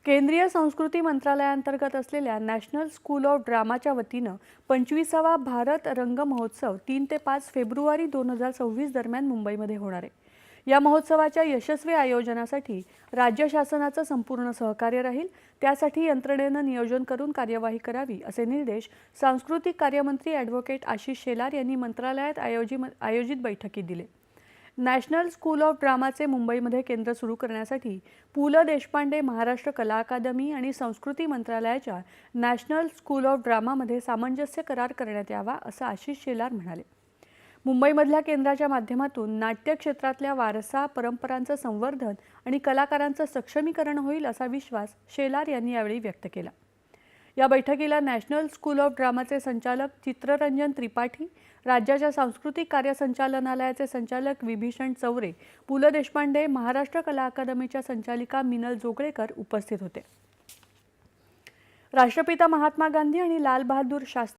केंद्रीय संस्कृती मंत्रालयाअंतर्गत असलेल्या नॅशनल स्कूल ऑफ ड्रामाच्या वतीनं 25वा भारत रंग महोत्सव 3 ते 5 फेब्रुवारी 2026 दरम्यान मुंबईमध्ये होणार आहे। या महोत्सवाच्या यशस्वी आयोजनासाठी राज्य शासनाचं संपूर्ण सहकार्य राहील। त्यासाठी यंत्रणेनं नियोजन करून कार्यवाही करावी असे निर्देश सांस्कृतिक कार्यमंत्री ॲडव्होकेट आशिष शेलार यांनी मंत्रालयात आयोजित बैठकीत दिले। नॅशनल स्कूल ऑफ ड्रामाचे मुंबईमध्ये केंद्र सुरू करण्यासाठी पु ल देशपांडे महाराष्ट्र कला अकादमी आणि संस्कृती मंत्रालयाच्या नॅशनल स्कूल ऑफ ड्रामामध्ये सामंजस्य करार करण्यात यावा असं आशिष शेलार म्हणाले। मुंबईमधल्या केंद्राच्या माध्यमातून नाट्य क्षेत्रातल्या वारसा परंपरांचं संवर्धन आणि कलाकारांचं सक्षमीकरण होईल असा विश्वास शेलार यांनी यावेळी व्यक्त केला। या बैठकीला नॅशनल स्कूल ऑफ ड्रामाचे संचालक चित्ररंजन त्रिपाठी, राज्याच्या सांस्कृतिक कार्य संचालनालयाचे संचालक विभीषण चौरे, पु ल देशपांडे महाराष्ट्र कला अकादमीच्या संचालिका मिनल जोगळेकर उपस्थित होते। राष्ट्रपिता महात्मा गांधी आणि लाल बहादूर शास्त्री